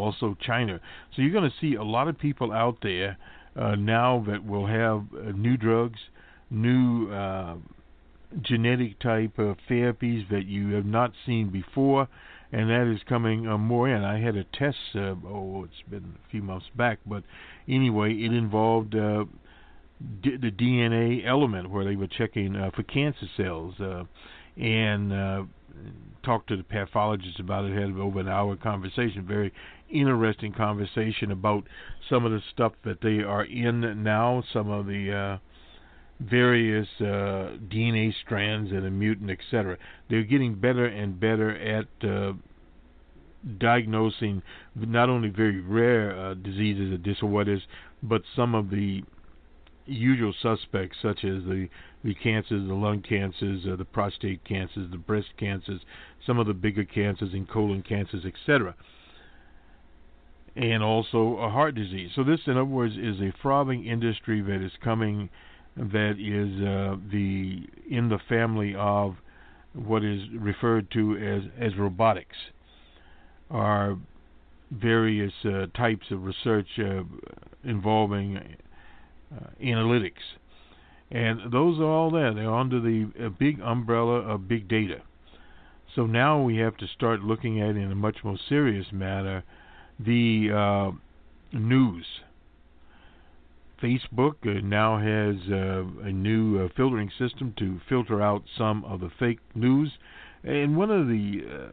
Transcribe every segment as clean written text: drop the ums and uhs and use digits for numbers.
also China. So you're going to see a lot of people out there now that will have new drugs, new genetic type of therapies that you have not seen before, and that is coming more in. I had a test, it's been a few months back, but anyway, it involved the DNA element where they were checking for cancer cells, and talked to the pathologist about it. Had over an hour conversation, very interesting conversation about some of the stuff that they are in now, some of the various DNA strands and a mutant, etc. They're getting better and better at diagnosing not only very rare diseases or disorders, but some of the usual suspects, such as the cancers, the lung cancers, the prostate cancers, the breast cancers, some of the bigger cancers and colon cancers, etc. And also a heart disease. So this, in other words, is a thriving industry that is coming, that is in the family of what is referred to as robotics, are various types of research involving analytics. And those are all there. They're under the big umbrella of big data. So now we have to start looking at, in a much more serious manner, the news. Facebook now has a new filtering system to filter out some of the fake news. And one of the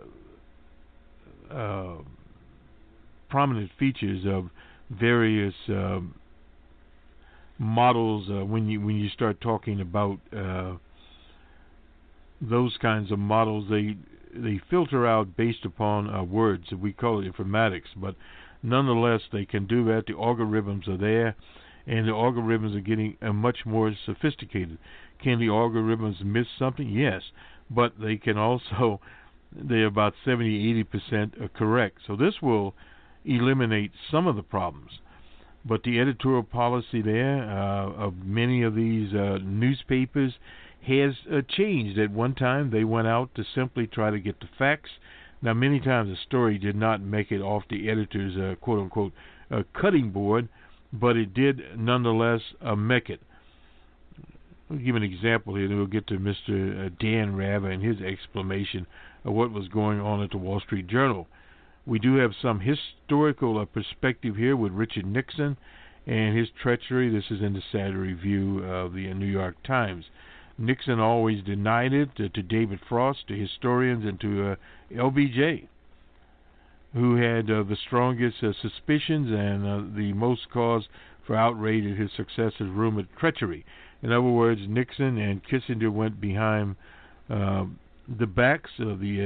prominent features of various models, when you start talking about those kinds of models, they filter out based upon words. We call it informatics, but nonetheless they can do that. The algorithms are there, and the algorithms are getting much more sophisticated. Can the algorithms miss something? Yes, but they can also, they're about 70-80% correct. So this will eliminate some of the problems. But the editorial policy there of many of these newspapers has changed. At one time, they went out to simply try to get the facts. Now, many times a story did not make it off the editor's quote-unquote cutting board, but it did nonetheless make it. I'll give an example here, then we'll get to Mr. Dan Rather and his explanation of what was going on at the Wall Street Journal. We do have some historical perspective here with Richard Nixon and his treachery. This is in the Saturday Review of the New York Times. Nixon always denied it to David Frost, to historians, and to LBJ, who had the strongest suspicions and the most cause for outrage at his successor's rumored treachery. In other words, Nixon and Kissinger went behind the backs of the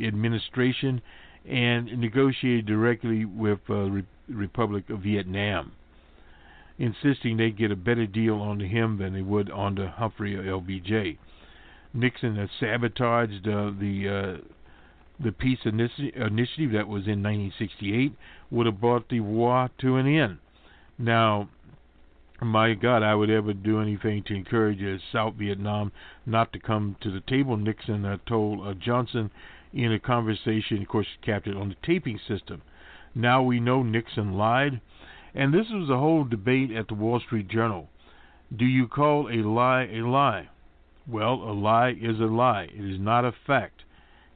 administration and negotiated directly with the Republic of Vietnam, insisting they get a better deal on him than they would on Humphrey or LBJ. Nixon sabotaged the peace initiative that was in 1968, would have brought the war to an end. Now, my God, I would ever do anything to encourage South Vietnam not to come to the table. Nixon told Johnson in a conversation, of course, captured on the taping system. Now we know Nixon lied, and this was a whole debate at the Wall Street Journal. Do you call a lie a lie? Well, a lie is a lie. It is not a fact.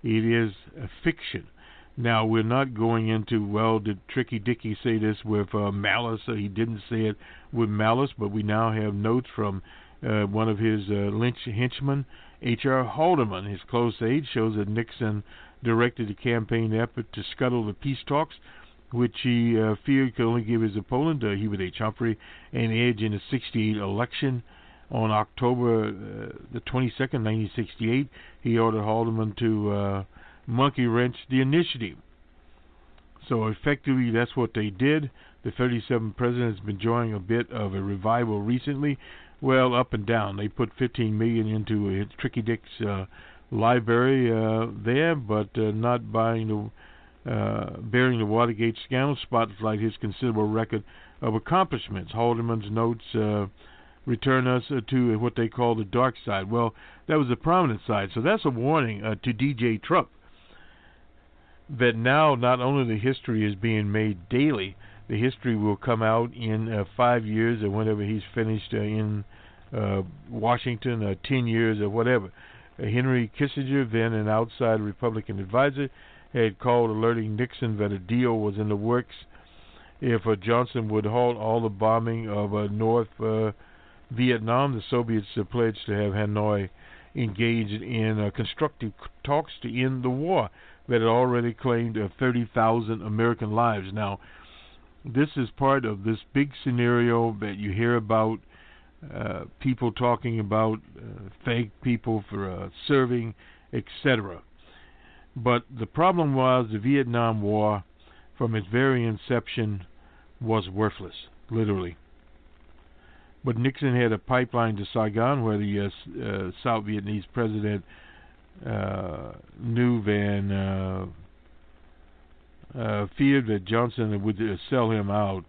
It is a fiction. Now, we're not going into, well, did Tricky Dicky say this with malice? He didn't say it with malice, but we now have notes from one of his Lynch henchmen, H.R. Haldeman. His close aide shows that Nixon directed the campaign effort to scuttle the peace talks, which he feared could only give his opponent, Hubert H. Humphrey, an edge in the 1968 election. On October the 22nd, 1968, he ordered Haldeman to monkey wrench the initiative. So effectively, that's what they did. The 37th president has been enjoying a bit of a revival recently. Well, up and down. They put $15 million into Tricky Dick's library there, but not bearing the Watergate scandal spotlight his considerable record of accomplishments. Haldeman's notes return us to what they call the dark side. Well, that was the prominent side. So that's a warning to DJ Trump. that now not only the history is being made daily, the history will come out in 5 years or whenever he's finished in Washington, 10 years or whatever. Henry Kissinger, then an outside Republican advisor, had called alerting Nixon that a deal was in the works if Johnson would halt all the bombing of North Vietnam. The Soviets pledged to have Hanoi engaged in constructive talks to end the war that had already claimed 30,000 American lives. Now, this is part of this big scenario that you hear about, people talking about fake people for serving, etc. But the problem was the Vietnam War, from its very inception, was worthless, literally. But Nixon had a pipeline to Saigon where the South Vietnamese president New Van feared that Johnson would sell him out,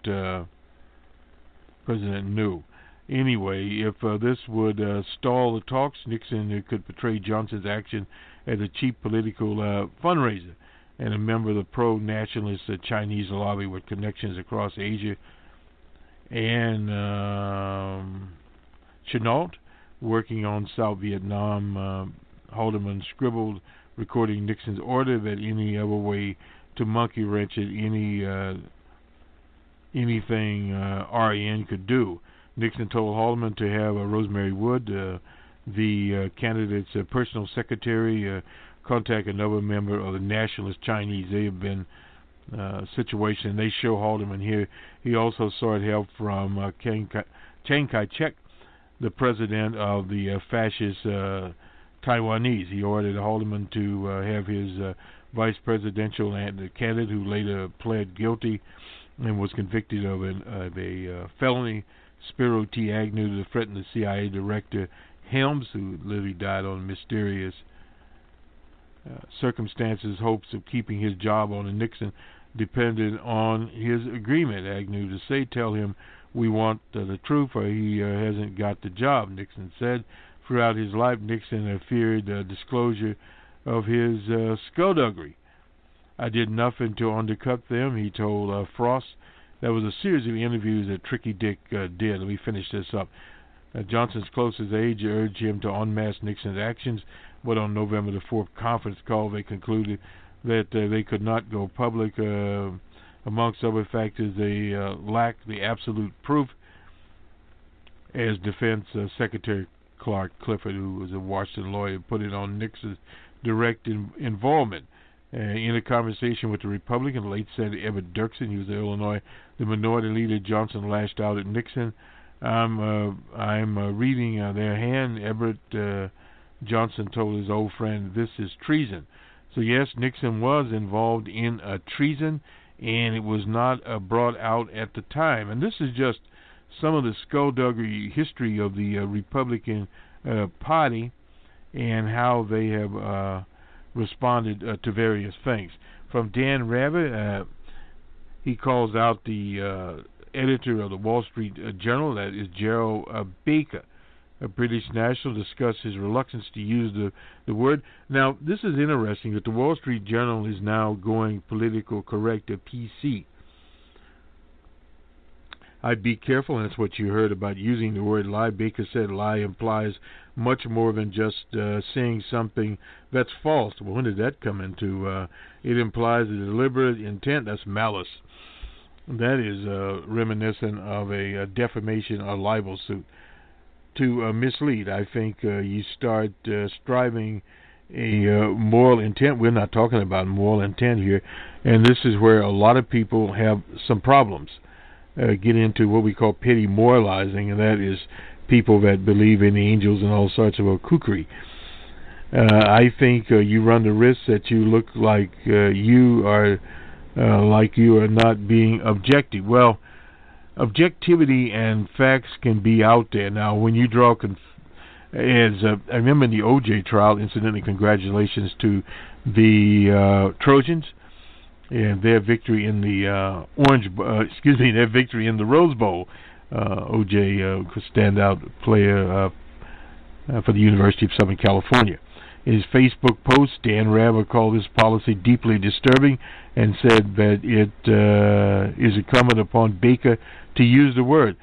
President New. Anyway, if this would stall the talks, Nixon could portray Johnson's action as a cheap political fundraiser and a member of the pro-nationalist Chinese lobby with connections across Asia. And Chenault, working on South Vietnam, Haldeman scribbled, recording Nixon's order that any other way to monkey wrench it, anything REN could do. Nixon told Haldeman to have Rosemary Wood, the candidate's personal secretary, contact another member of the nationalist Chinese. They have been situation. They show Haldeman here. He also sought help from Chiang Kai-shek, the president of the fascist Taiwanese. He ordered Haldeman to have his vice presidential candidate, who later pled guilty and was convicted of a felony, Spiro T. Agnew, to threaten the CIA director Helms, who literally died on mysterious circumstances. Hopes of keeping his job on Nixon depended on his agreement. Agnew to say, "Tell him we want the truth, or he hasn't got the job," Nixon said. Throughout his life, Nixon feared disclosure of his skullduggery. "I did nothing to undercut them," he told Frost. That was a series of interviews that Tricky Dick did. Let me finish this up. Johnson's closest aides urged him to unmask Nixon's actions, but on November the 4th conference call, they concluded that they could not go public. Amongst other factors, they lacked the absolute proof, as Defense Secretary Clark Clifford, who was a Washington lawyer, put it on Nixon's direct involvement. In a conversation with the Republican late Senator Everett Dirksen, he was in Illinois, the minority leader Johnson lashed out at Nixon. I'm reading their hand. Everett Johnson told his old friend, "This is treason." So yes, Nixon was involved in treason, and it was not brought out at the time. And this is just some of the skullduggery history of the Republican Party and how they have responded to various things. From Dan Rabbitt, he calls out the editor of the Wall Street Journal, that is Gerard Baker, a British national, discussed his reluctance to use the word. Now, this is interesting that the Wall Street Journal is now going political correct, a PC. I'd be careful, and that's what you heard about using the word lie. Baker said lie implies much more than just saying something that's false. Well, when did that come into? It implies a deliberate intent. That's malice. That is reminiscent of a defamation or libel suit. To mislead, I think you start striving a moral intent. We're not talking about moral intent here, and this is where a lot of people have some problems. Get into what we call petty moralizing, and that is people that believe in angels and all sorts of kookery. I think you run the risk that you look like you are not being objective. Well, objectivity and facts can be out there. Now, when you draw, I remember in the O.J. trial, incidentally, congratulations to the Trojans and their victory in the their victory in the Rose Bowl. O.J. standout player for the University of Southern California. his Facebook post. Dan Rather called this policy deeply disturbing and said that it is incumbent upon Baker to use the word.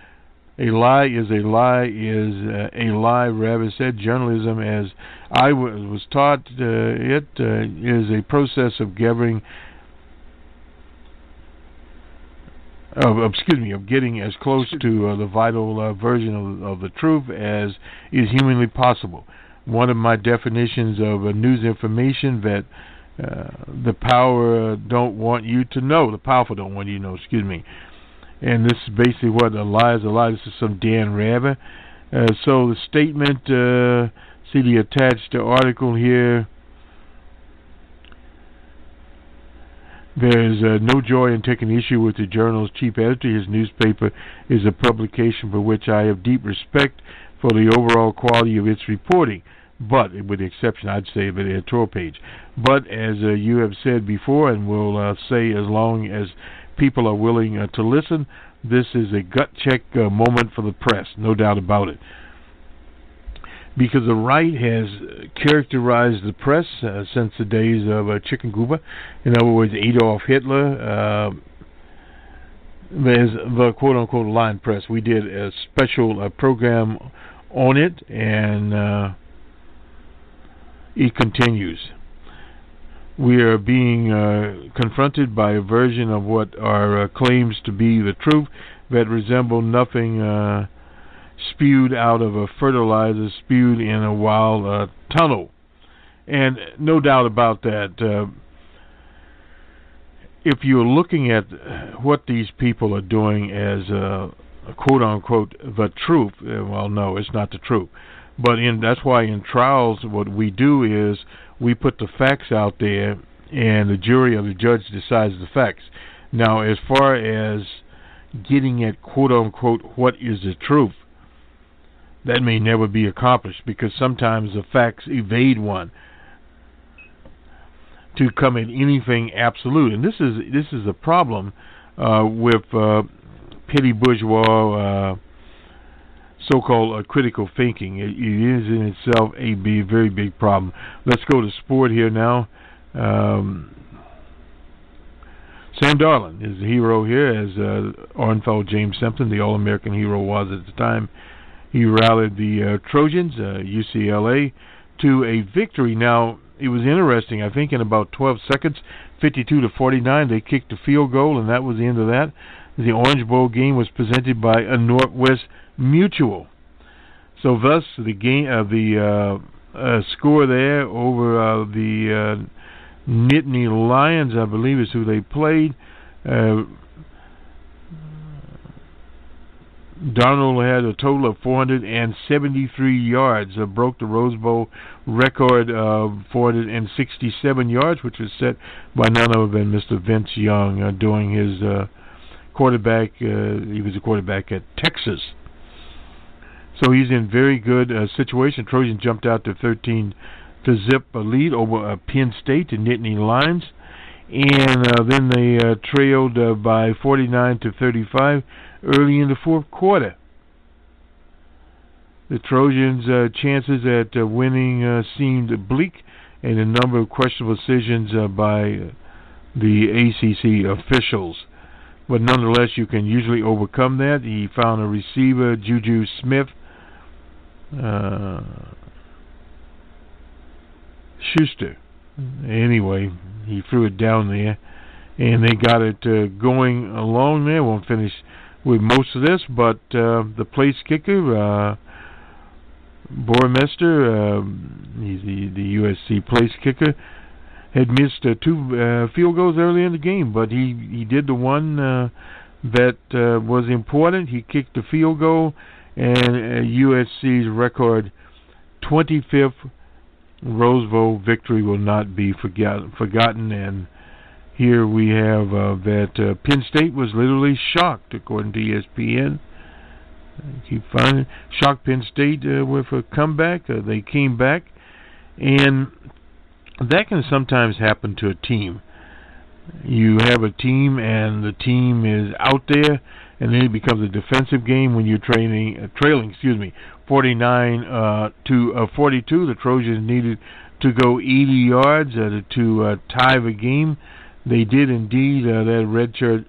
A lie is a lie is a lie, Rather said. Journalism, as I was taught, is a process of gathering, of getting as close to the vital version of the truth as is humanly possible. One of my definitions of news information that the power don't want you to know. The powerful don't want you to know. And this is basically what a lie is. A lie. This is some Dan Rather. So the statement. See the attached article here. There is no joy in taking issue with the journal's chief editor. His newspaper is a publication for which I have deep respect for the overall quality of its reporting, but with the exception, I'd say, of the editorial page. But as you have said before, and will say as long as people are willing to listen, this is a gut check moment for the press, no doubt about it. Because the right has characterized the press since the days of Chicken-Guba. In other words, Adolf Hitler. There's the quote-unquote line press. We did a special program on it, and it continues. We are being confronted by a version of what are claims to be the truth that resemble nothing spewed out of a fertilizer spewed in a wild tunnel. And no doubt about that. If you're looking at what these people are doing as quote-unquote the truth, well, no, it's not the truth. But that's why in trials what we do is we put the facts out there and the jury or the judge decides the facts. Now, as far as getting at quote-unquote what is the truth, that may never be accomplished because sometimes the facts evade one to come at anything absolute. And this is a problem with petty bourgeois so-called critical thinking. It is in itself a very big problem. Let's go to sport here now. Sam Darnold is the hero here, as Ornfeld James Simpson, the All-American hero, was at the time. He rallied the Trojans, UCLA, to a victory. Now, it was interesting. I think in about 12 seconds, 52-49, they kicked a field goal, and that was the end of that. The Orange Bowl game was presented by a Northwest Mutual. So thus, the game, the score there over the Nittany Lions, I believe, is who they played. Darnold had a total of 473 yards, broke the Rose Bowl record of 467 yards, which was set by none other than Mr. Vince Young during his quarterback. He was a quarterback at Texas. So he's in very good situation. Trojan jumped out to 13 to zip a lead over Penn State, the Nittany Lions. And then they trailed by 49-35 early in the fourth quarter. The Trojans' chances at winning seemed bleak, and a number of questionable decisions by the ACC officials. But nonetheless, you can usually overcome that. He found a receiver, Juju Smith, Schuster. Anyway, he threw it down there, and they got it going along there. Won't finish with most of this, but the place kicker, Bormester, he's the USC place kicker, had missed two field goals early in the game, but he did the one that was important. He kicked the field goal, and USC's record 25th Rose Bowl victory will not be forgotten. And here we have that Penn State was literally shocked, according to ESPN. Keep finding shocked Penn State with a comeback. They came back, and that can sometimes happen to a team. You have a team, and the team is out there, and then it becomes a defensive game when you're trailing 49 to 42. The Trojans needed to go 80 yards to tie the game. They did indeed. That redshirt